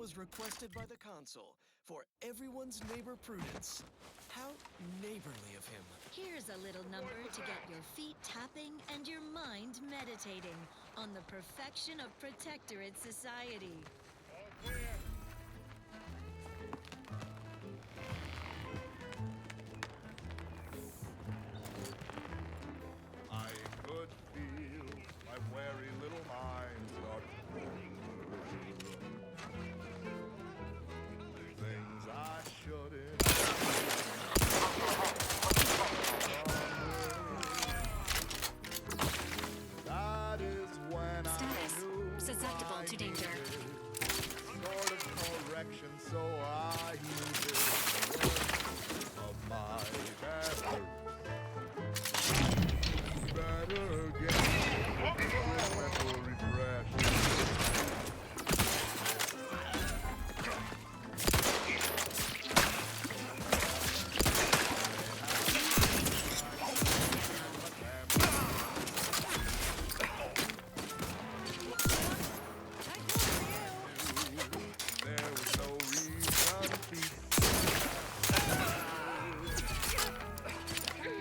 was requested by the Consul for everyone's neighbor Prudence. How neighborly of him. Here's a little number to get your feet tapping and your mind meditating on the perfection of Protectorate society. All clear. I could feel my wary little mind start going. Things I shouldn't. That is when Status. I knew Susceptible I to danger. needed sort of correction, so I needed of my effort. Better get mental refresh. There was no reason to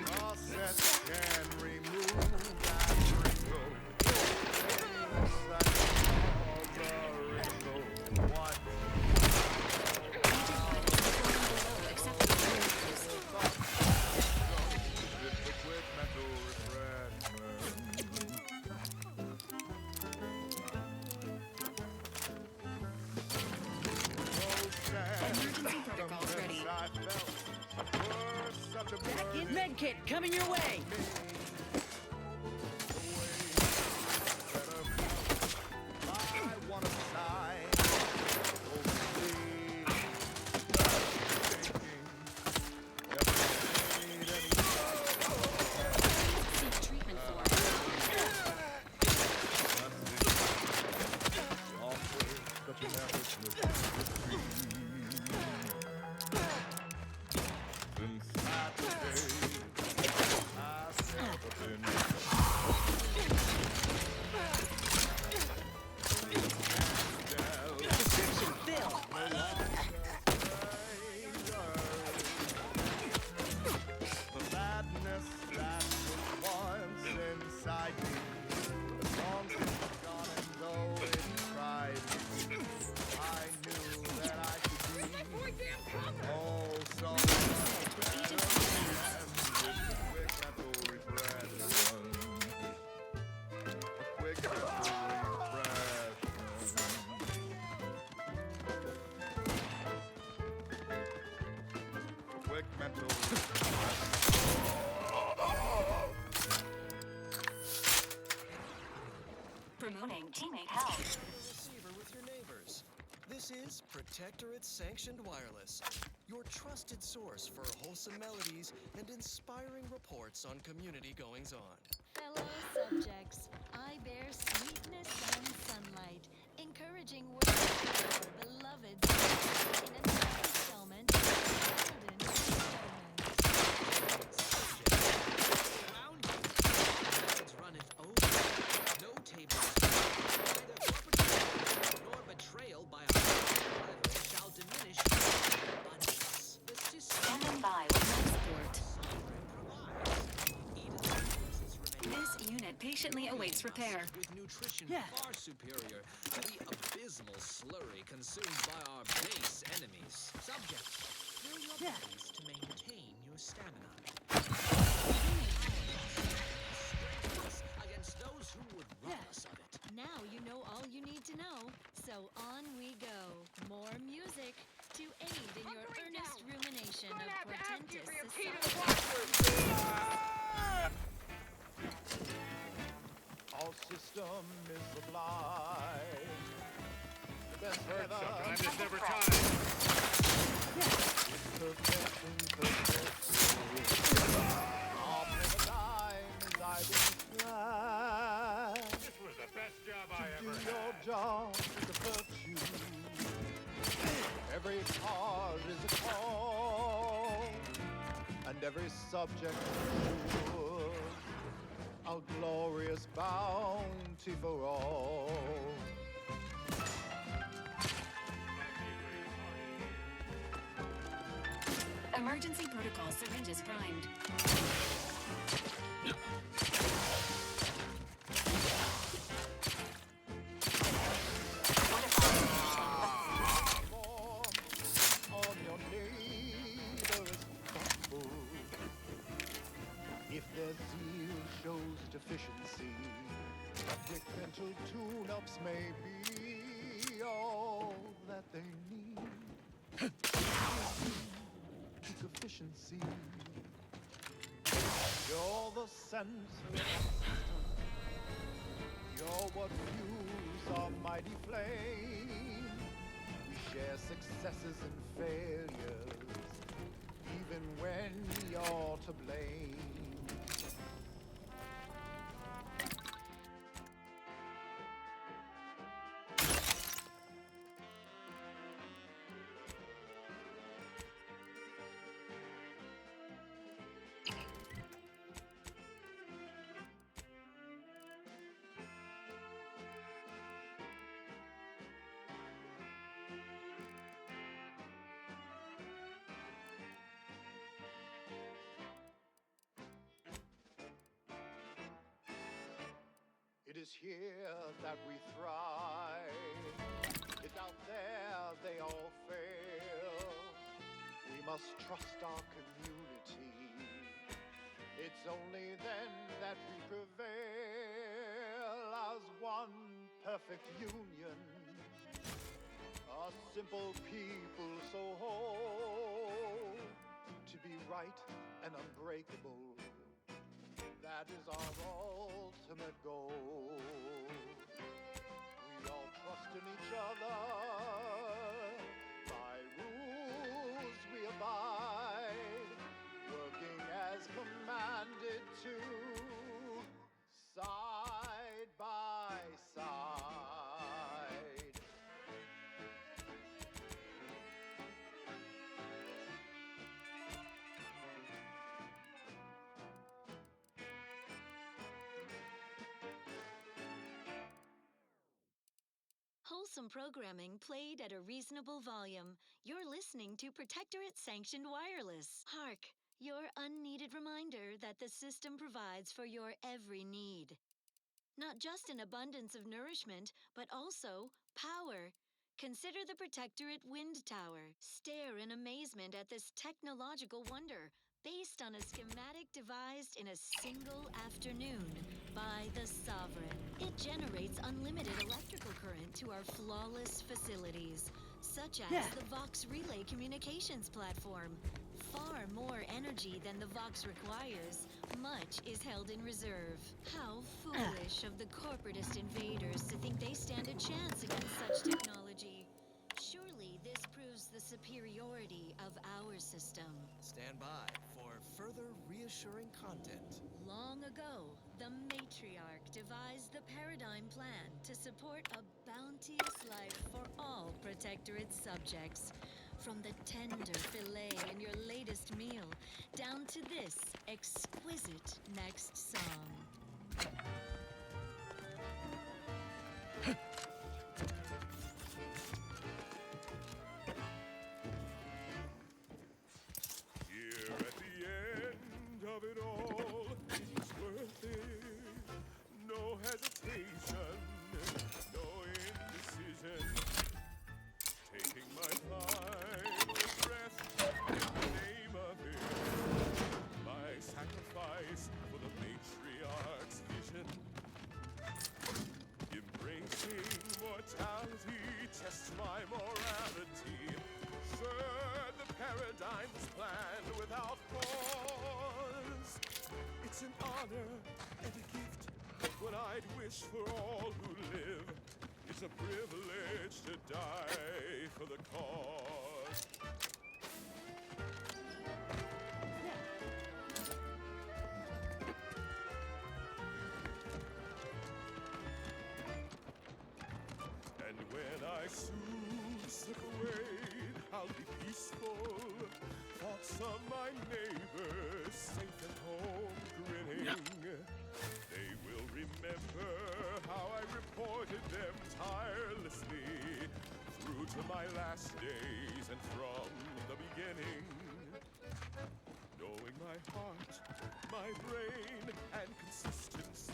process can remove that wrinkle. That cause a wrinkle. What? With mental refreshment. Emergency protocols ready. Medkit coming your way. Seek treatment for. Prescription fill. The madness that was once inside me, the long since gone, and though it tried me, I knew that I could be oh so much better than with a quick mental refreshment. A quick mental refreshment. Quick mental Promoting teammate health. Receiver with your neighbors. This is Protectorate Sanctioned Wireless, your trusted source for wholesome melodies and inspiring reports on community goings-on. Fellow subjects, I bear sweetness and sunlight, encouraging words for our beloved in another installment of Golden Around you, words runneth over. No table, neither corporate nor betrayal by our brethren shall diminish abundance. The system Standing by with life support. This unit patiently awaits repair. with nutrition Yeah. far superior to the abysmal slurry consumed by our base enemies. Subject, fill your Yeah. bodies to maintain your stamina. Against those who would rob Yeah. us of it. Now you know all you need to know, so on we go. More music to aid in your earnest rumination of portentous society. All system is sublime. The best weather. Sometimes it's never time. Perfection, all the time as I will fly. This was the best job I Do ever your had. job is a virtue. Every cause is a call, and every subject sure a glorious bounty for all. is primed. On your neighbor is thoughtful. If their zeal shows deficiency, a quick mental tune-ups may be all that they need. Peak efficiency. You're the center of the system. You're what fuels our mighty flame. We share successes and failures, even when you're to blame. It is here that we thrive. It's out there they all fail. We must trust our community. It's only then that we prevail as one perfect union. A simple people so whole, to be right and unbreakable. That is our ultimate goal. We all trust in each other. By rules we abide, working as commanded to, side by side. Wholesome programming played at a reasonable volume. You're listening to Protectorate Sanctioned Wireless. Hark, your unneeded reminder that the system provides for your every need. Not just an abundance of nourishment, but also power. Consider the Protectorate Wind Tower. Stare in amazement at this technological wonder, based on a schematic devised in a single afternoon by the Sovereign. It generates unlimited electrical current to our flawless facilities, such as the Vox Relay Communications Platform. Far more energy than the Vox requires. Much is held in reserve. How foolish of the corporatist invaders to think they stand a chance against such technology. Surely this proves the superiority of our system. Stand by for further reassuring content. Long ago, the matriarch devised the paradigm plan to support a bounteous life for all Protectorate subjects. From the tender fillet in your latest meal, down to this exquisite next song. Here at the end of it all, it's worth it. No hesitation, no indecision. Taking my final breath in the name of it. My sacrifice for the matriarch's vision. Embracing mortality tests my morality. Sir, the paradigm was planned without pause. It's an honor and a gift, what I'd wish for all who live. It's a privilege to die for the cause. And when I soon slip away, I'll be peaceful. Thoughts of my neighbors safe at home grinning. They will remember how I reported them tirelessly through to my last days and from the beginning. knowing my heart, my brain, and consistency.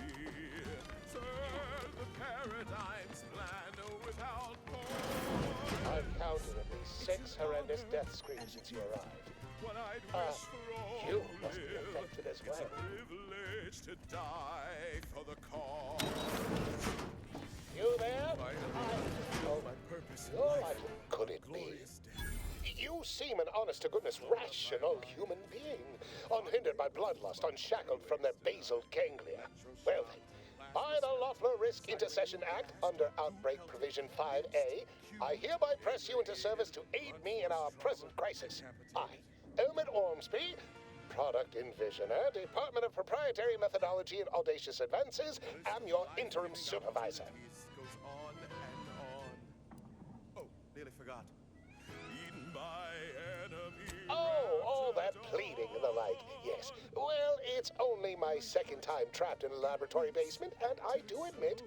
Serve the paradigm's plan without pause. I've counted at least 6 horrendous death screams since you arrived. What I'd wish for all You who must be live. affected as It's well. a privilege to die for the cause. You there? Oh, my purpose in Oh, life. could it be? Glorious day. You seem an honest-to-goodness rational human being, unhindered by bloodlust, unshackled from their basal ganglia. Well then, by the Loeffler Risk Intercession Act, under Outbreak Provision 5A, I hereby press you into service to aid me in our present crisis. I, Elman Ormsby, Product Envisioner, Department of Proprietary Methodology and Audacious Advances, am your interim supervisor. Peace goes on and on. Oh, nearly forgot. Eaten by enemy. Oh, all that pleading and the like, yes. Well, it's only my second time trapped in a laboratory basement, and I do admit,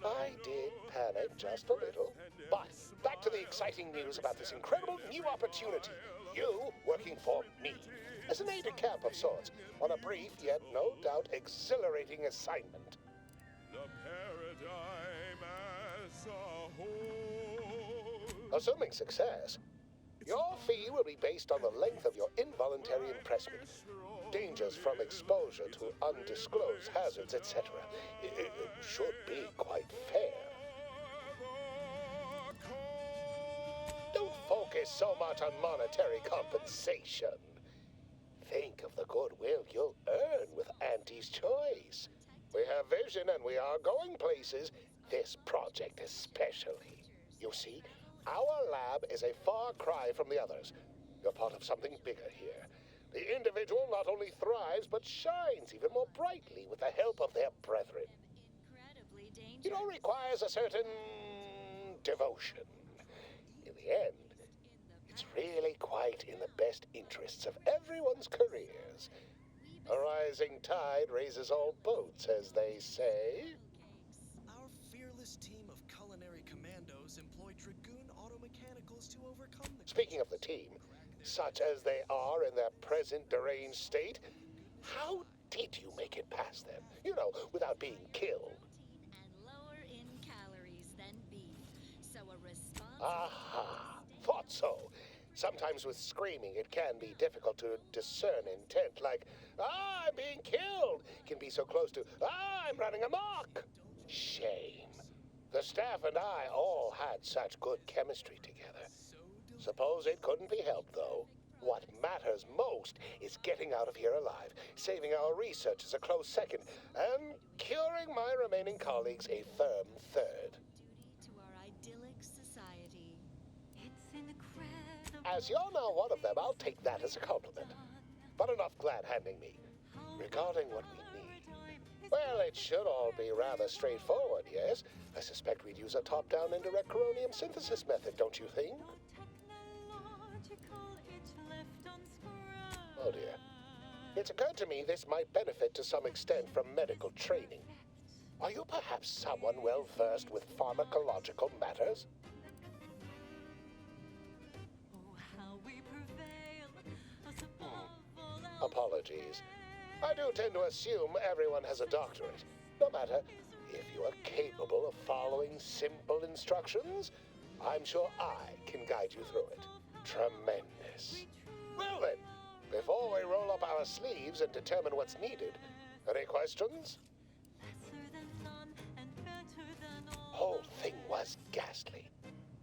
I did panic just a little. But back to the exciting news about this incredible new opportunity. You working for me, as an aide-de-camp of sorts, on a brief yet no doubt exhilarating assignment. The paradigm as a whole. Assuming success, your fee will be based on the length of your involuntary impressment, dangers from exposure to undisclosed hazards, etc. It should be quite fair. Don't focus so much on monetary compensation. Think of the goodwill you'll earn with Auntie's choice. We have vision and we are going places, this project especially. You see, our lab is a far cry from the others. You're part of something bigger here. The individual not only thrives, but shines even more brightly with the help of their brethren. Incredibly dangerous. It all requires a certain devotion. In the end, it's really quite in the best interests of everyone's careers. A rising tide raises all boats, as they say. Our fearless team of culinary commandos employ Dragoon automechanicals to overcome the... Speaking of the team, such as they are in their present deranged state, how did you make it past them? You know, without being killed. And lower in calories than beef. So a responsible... Aha, thought so. Sometimes with screaming, it can be difficult to discern intent, like, "Ah, I'm being killed," can be so close to, "Ah, I'm running amok." Shame. The staff and I all had such good chemistry together. Suppose it couldn't be helped, though. What matters most is getting out of here alive, saving our research as a close second, and curing my remaining colleagues a firm third. Duty to our idyllic society. It's incredible. As you're now one of them, I'll take that as a compliment. But enough glad-handing me. Regarding what we need, well, it should all be rather straightforward, yes? I suspect we'd use a top-down indirect coronium synthesis method, don't you think? Oh dear. It's occurred to me this might benefit to some extent from medical training. Are you perhaps someone well-versed with pharmacological matters? Apologies. I do tend to assume everyone has a doctorate. No matter, if you are capable of following simple instructions, I'm sure I can guide you through it. Tremendous. Well then, before we roll up our sleeves and determine what's needed, any questions? Whole thing was ghastly.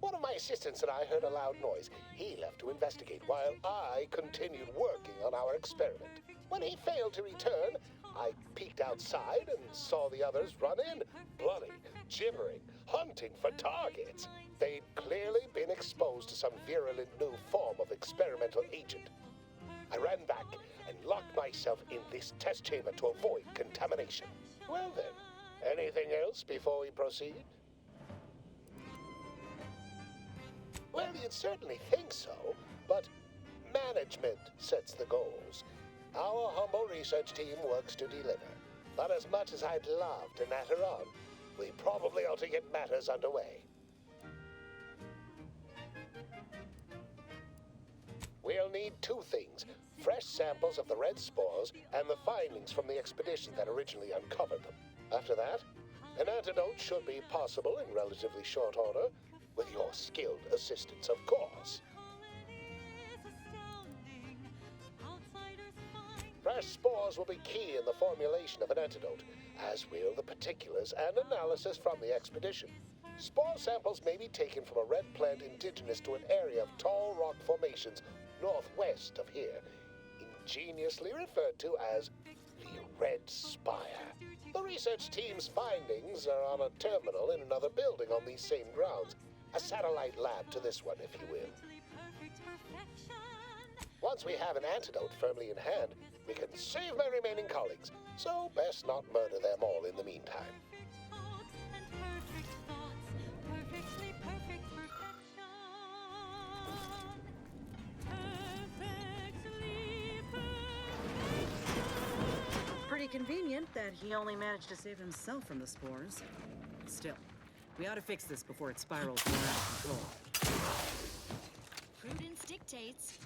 One of my assistants and I heard a loud noise. He left to investigate while I continued working on our experiment. When he failed to return, I peeked outside and saw the others run in, bloody, gibbering, hunting for targets. They'd clearly been exposed to some virulent new form of experimental agent. I ran back and locked myself in this test chamber to avoid contamination. Well then, anything else before we proceed? Well, you'd certainly think so, but management sets the goals. Our humble research team works to deliver. But as much as I'd love to natter on, we probably ought to get matters underway. We'll need two things: fresh samples of the red spores and the findings from the expedition that originally uncovered them. After that, an antidote should be possible in relatively short order, with your skilled assistance, of course. Fresh spores will be key in the formulation of an antidote, as will the particulars and analysis from the expedition. Spore samples may be taken from a red plant indigenous to an area of tall rock formations northwest of here, ingeniously referred to as the Red Spire. The research team's findings are on a terminal in another building on these same grounds, a satellite lab to this one, if you will. Once we have an antidote firmly in hand, we can save my remaining colleagues, so best not murder them all in the meantime. Pretty convenient that he only managed to save himself from the spores. Still, we ought to fix this before it spirals more out of control. Prudence dictates,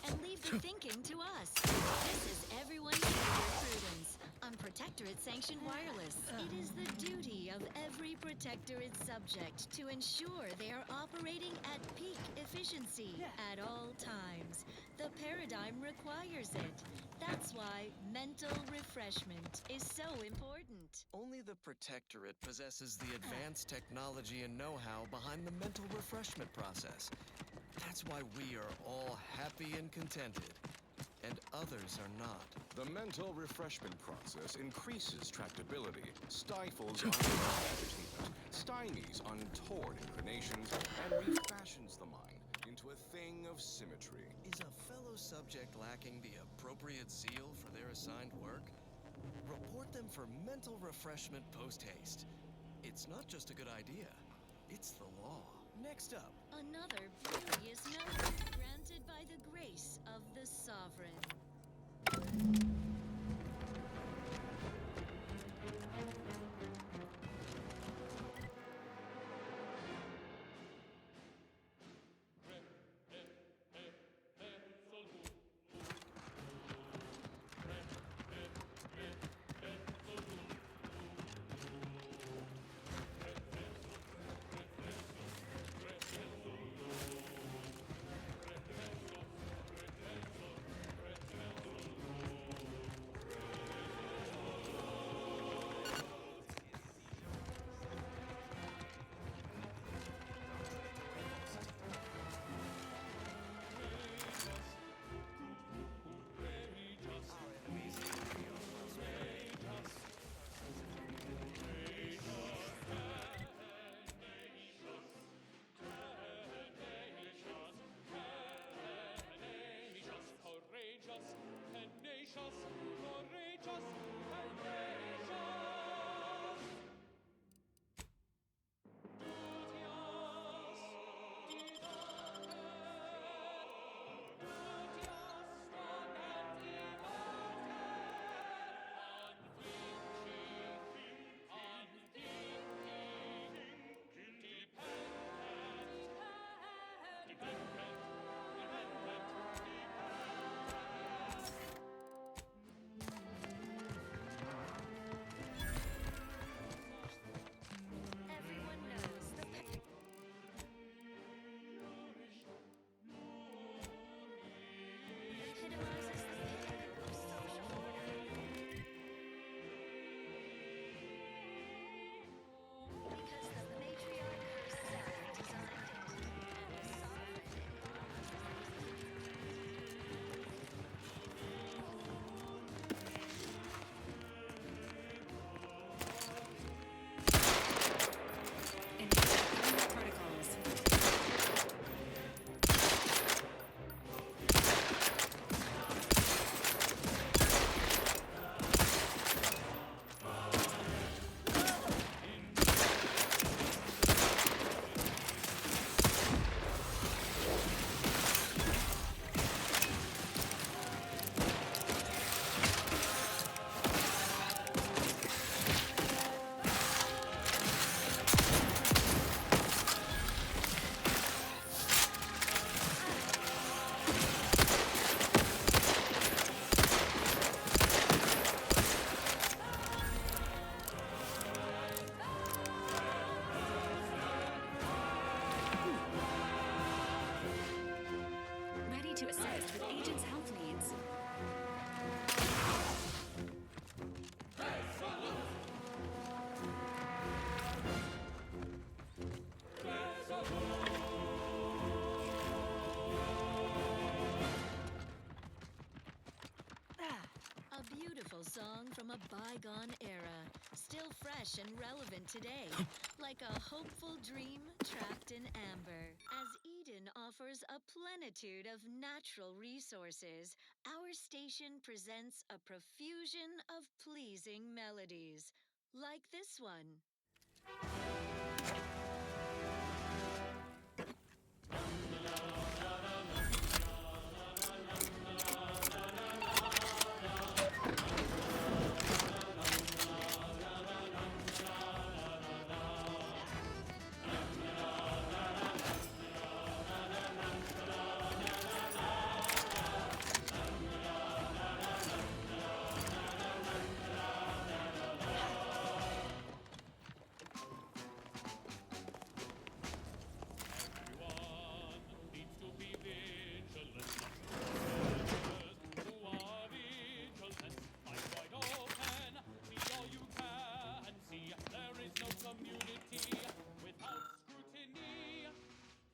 and leave the thinking to us. This is Everyone Here with Prudence on Protectorate Sanctioned Wireless. It is the duty of every Protectorate subject to ensure they are operating at peak efficiency at all times. The paradigm requires it. That's why mental refreshment is so important. Only the Protectorate possesses the advanced technology and know-how behind the mental refreshment process. That's why we are all happy and contented, and others are not. The mental refreshment process increases tractability, stifles agitatement, stymies untoward inclinations, and refashions the mind into a thing of symmetry. Is a fellow subject lacking the appropriate zeal for their assigned work? Report them for mental refreshment post-haste. It's not just a good idea, it's the law. Next up, Another beauteous note granted by the grace of the Sovereign. bygone era, still fresh and relevant today, like a hopeful dream trapped in amber. As Eden offers a plenitude of natural resources, our station presents a profusion of pleasing melodies, like this one.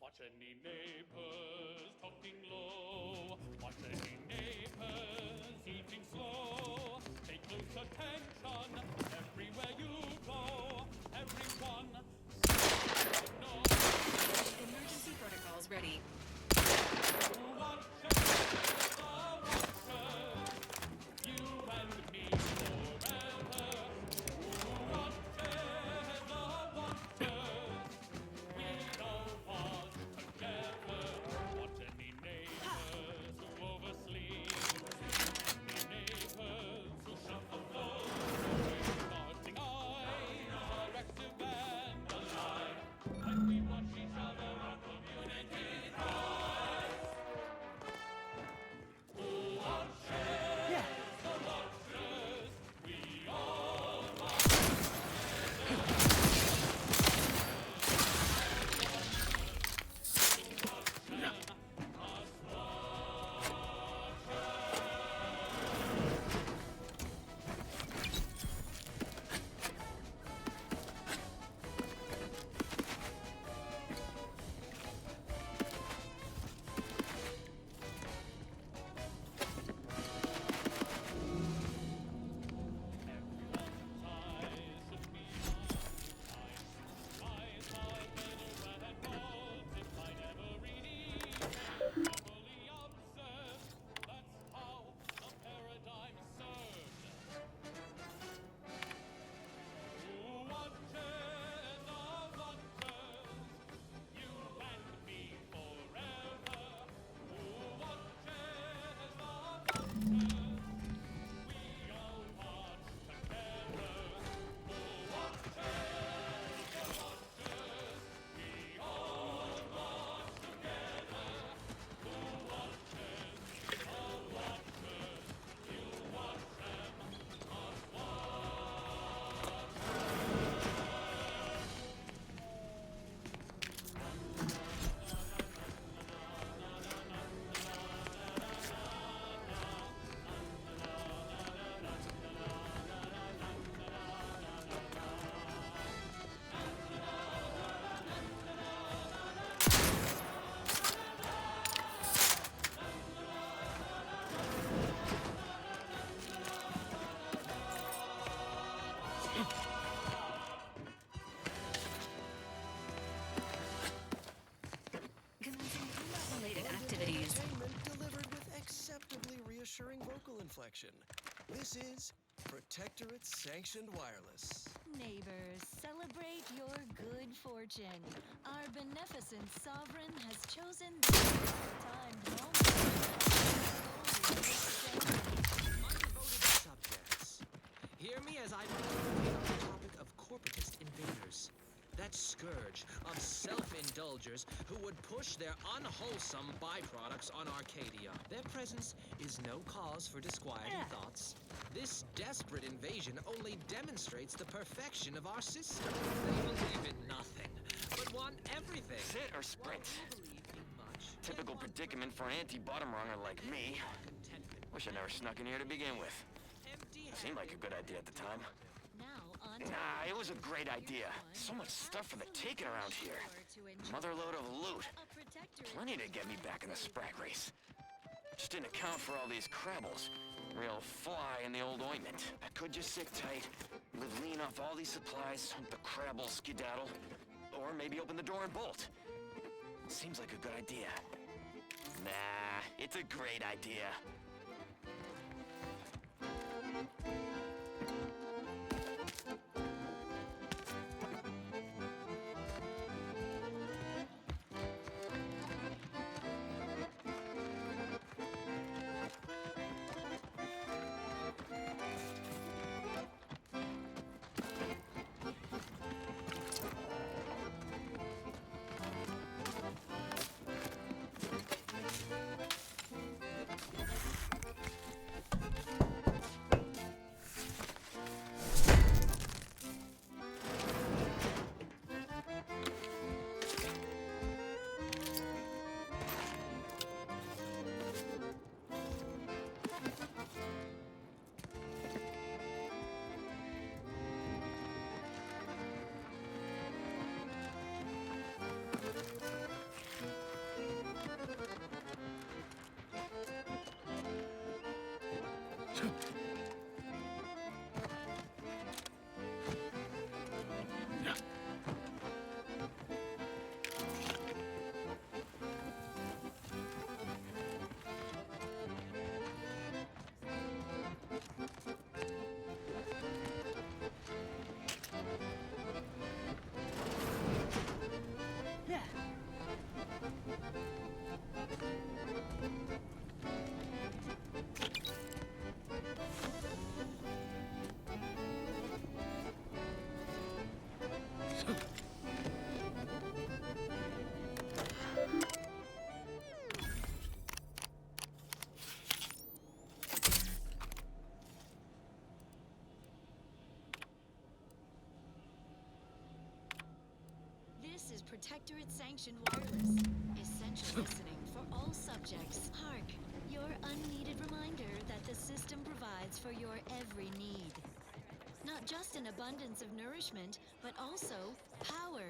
Watch any neighbors talking low. Watch any neighbors eating slow. Pay close attention everywhere you go. Everyone, no. Emergency protocols ready. Watchers, the watchers, you and me forever. Watchers, the watchers, we all watch together. Watch any neighbors who oversleep, any neighbors who shuffle low. Starting eyes are active and alive. When we watch each other, our community thrives. Who watches the watchers? We all watch Commencing combat-related activities. Entertainment delivered with acceptably reassuring vocal inflection. This is Protectorate Sanctioned Wireless. Neighbors, celebrate your good fortune. Our beneficent sovereign has chosen this timed moment. My devoted subjects, hear me as I meditate on the topic of corporatist invaders. That scourge of self-indulgers who would push their unwholesome byproducts on Arcadia. Their presence is no cause for disquieting thoughts. This desperate invasion only demonstrates the perfection of our system. They believe in nothing, but want everything. Sit or sprint? While you believe in much, Typical predicament for an anti-bottom runger like me. Wish I never snuck in here to begin with. Seemed like a good idea at the time. Now on Nah, it was a great idea. So much stuff for the taking around here. Motherload of loot. Plenty to get me back in the sprack race. Just didn't account for all these crabbles. Real fly in the old ointment. I could just sit tight, live lean off all these supplies, the crab will skedaddle, or maybe open the door and bolt. Seems like a good idea. Nah, it's a great idea. This is Protectorate sanctioned wireless. Essential listening for all subjects. Hark, your unneeded reminder that the system provides for your every need. Not just an abundance of nourishment, but also power.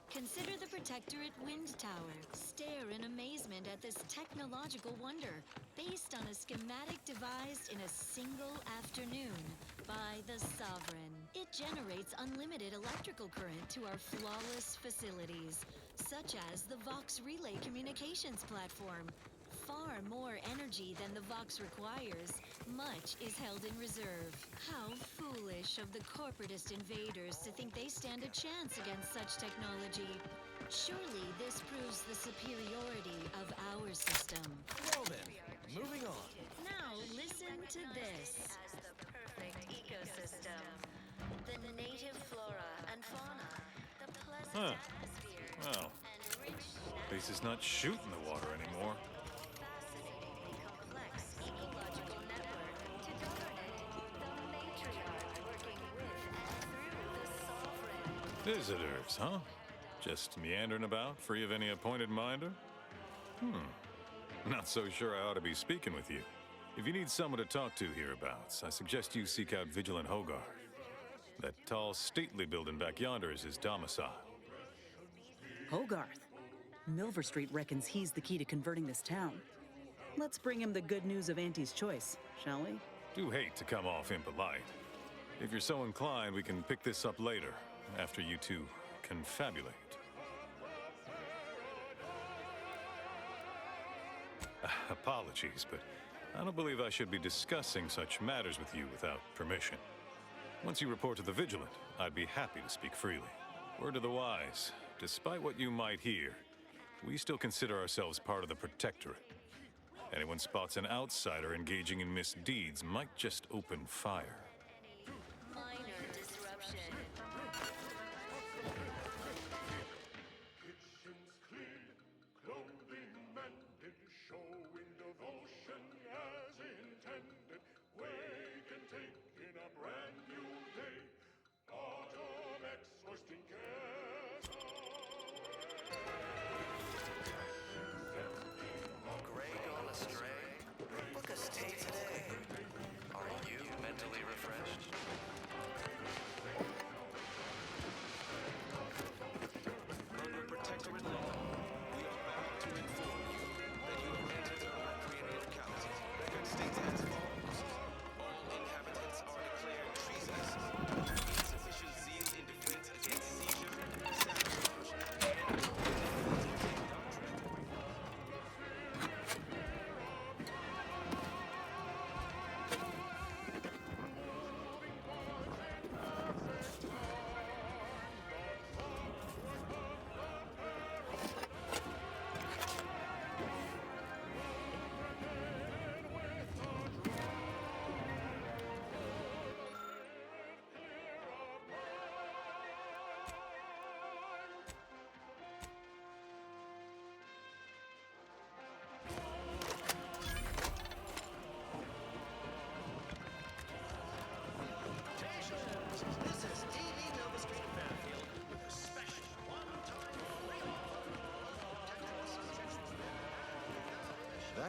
Consider the Protectorate Wind Tower. Stare in amazement at this technological wonder, based on a schematic devised in a single afternoon by the Sovereign. It generates unlimited electrical current to our flawless facilities, such as the Vox Relay Communications Platform. Far more energy than the Vox requires, much is held in reserve. How foolish of the corporatist invaders to think they stand a chance against such technology. Surely this proves the superiority of our system. Well then, moving on. Now listen to this. As the perfect ecosystem. The native flora and fauna. The pleasant atmosphere. Well, And rich at least it's not shooting the water anymore. fascinatingly complex ecological network to govern it. The matriarch working with and through the sovereign. Visitors, huh? Just meandering about, free of any appointed minder? Not so sure I ought to be speaking with you. If you need someone to talk to hereabouts, I suggest you seek out Vigilant Hogarth. That tall, stately building back yonder is his domicile. Hogarth. Milver Street reckons he's the key to converting this town. Let's bring him the good news of Auntie's choice, shall we? Do hate to come off impolite. If you're so inclined, we can pick this up later, after you two confabulate. Apologies, but I don't believe I should be discussing such matters with you without permission. Once you report to the Vigilant, I'd be happy to speak freely. Word to the wise, despite what you might hear, we still consider ourselves part of the Protectorate. Anyone spots an outsider engaging in misdeeds might just open fire. Minor disruption. Kitchens clean, clothing mended, showing devotion as intended. Wake and take in a brand new day. Autumn hoisting cares Grey gone astray? Book a stay today. Are you mentally refreshed?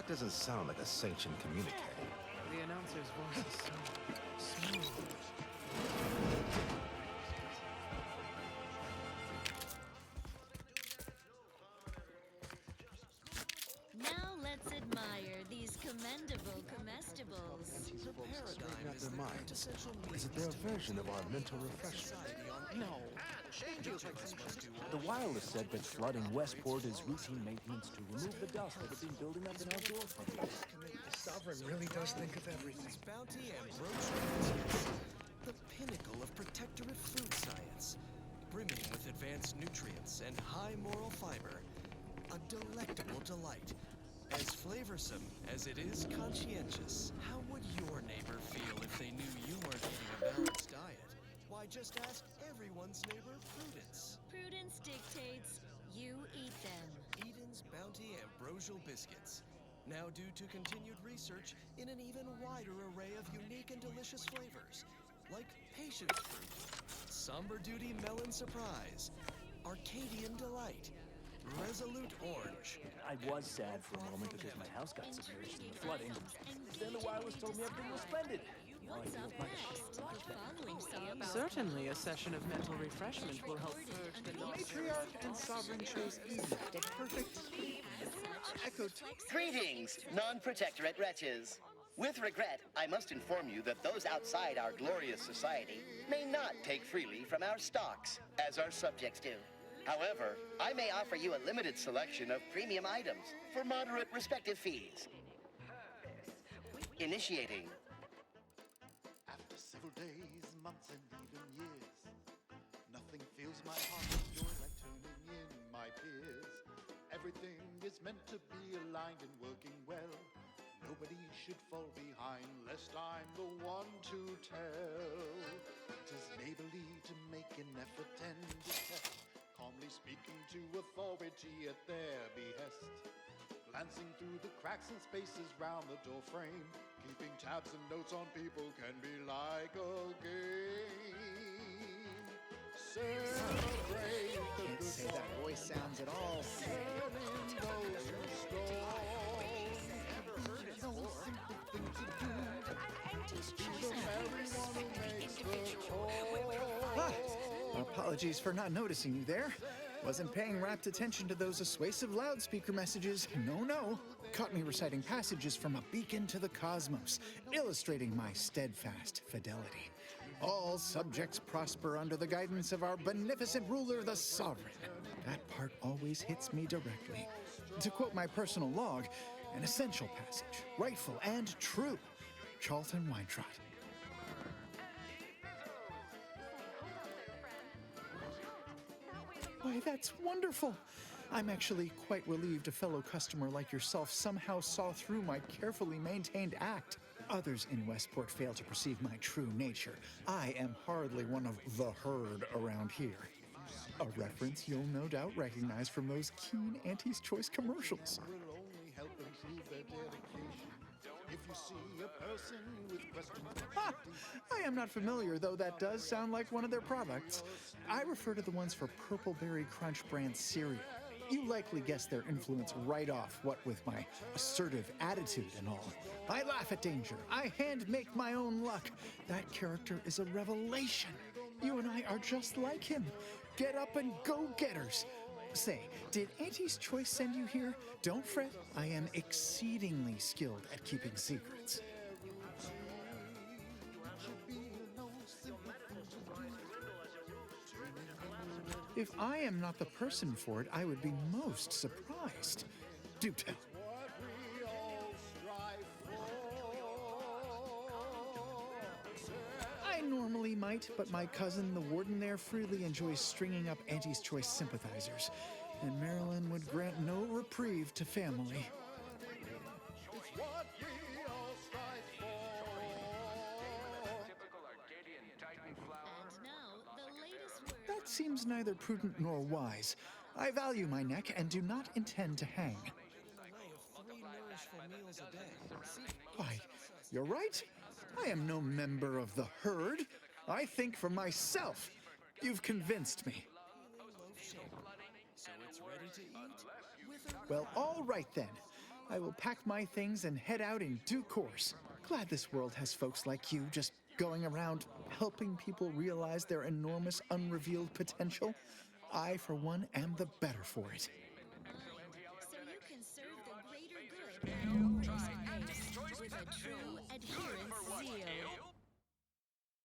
That doesn't sound like a sanctioned communique. The announcer's voice is so smooth. Now let's admire these commendable comestibles. The paradigm Not is their the minds. quintessential Is it means their to version of our maintain mental a refreshment? society on No. Feels like must do all The wireless said that flooding Westport is routine maintenance to remove the dust that had been building up in our doorfront. The Sovereign really does think of everything. bounty and brochures. The pinnacle of Protectorate food science, brimming with advanced nutrients and high moral fiber. A delectable delight. As flavorsome as it is conscientious. How would your neighbor feel if they knew you weren't eating a balanced diet? Why, just ask everyone's neighbor, Prudence. Prudence dictates you eat them. Eden's Bounty Ambrosial Biscuits. Now due to continued research in an even wider array of unique and delicious flavors. Like Patience Fruit, Somber Duty Melon Surprise, Arcadian Delight, Resolute Orange. I was sad for a moment because my house got submerged in the flooding. Then the wireless told me everything was splendid. Now I What's feel up much next? The following song Certainly, a session of mental refreshment will help purge the matriarch and sovereign chose Eden, the perfect echoed. Greetings, non-protectorate wretches. With regret, I must inform you that those outside our glorious society may not take freely from our stocks, as our subjects do. However, I may offer you a limited selection of premium items for moderate respective fees. Initiating. After several days, months, and even years, nothing fills my heart with joy like turning in my peers. Everything is meant to be aligned and working well. Nobody should fall behind, lest I'm the one to tell. It is neighborly to make an effort and detect, calmly speaking to authority at their behest. Glancing through the cracks and spaces round the door frame, keeping tabs and notes on people can be like a game. Celebrate the Can't say that voice sounds at all. Apologies for not noticing you there. Wasn't paying rapt attention to those assuasive loudspeaker messages. No. Caught me reciting passages from a beacon to the cosmos, illustrating my steadfast fidelity. All subjects prosper under the guidance of our beneficent ruler, the Sovereign. That part always hits me directly. To quote my personal log, an essential passage, rightful and true. Charlton Weintraub. Why, that's wonderful. I'm actually quite relieved a fellow customer like yourself somehow saw through my carefully maintained act. Others in Westport fail to perceive my true nature. I am hardly one of the herd around here. A reference you'll no doubt recognize from those keen Auntie's Choice commercials. Will only help improve their dedication. If you see a person with questions, I am not familiar, though that does sound like one of their products. I refer to the ones for Purple Berry Crunch brand cereal. You likely guessed their influence right off, what with my assertive attitude and all. I laugh at danger. I hand make my own luck. That character is a revelation. You and I are just like him. Get up and go-getters. Say, did Auntie's Choice send you here? Don't fret, I am exceedingly skilled at keeping secrets. If I am not the person for it, I would be most surprised. Do tell. I normally might, but my cousin, the warden there, freely enjoys stringing up Auntie's Choice sympathizers, and Marilyn would grant no reprieve to family. That seems neither prudent nor wise. I value my neck and do not intend to hang. Why, you're right. I am no member of the herd. I think for myself. You've convinced me. Well, all right then. I will pack my things and head out in due course. Glad this world has folks like you just going around helping people realize their enormous unrevealed potential. I, for one, am the better for it. So you can serve the greater good at a moment's pace with a true adherence zeal.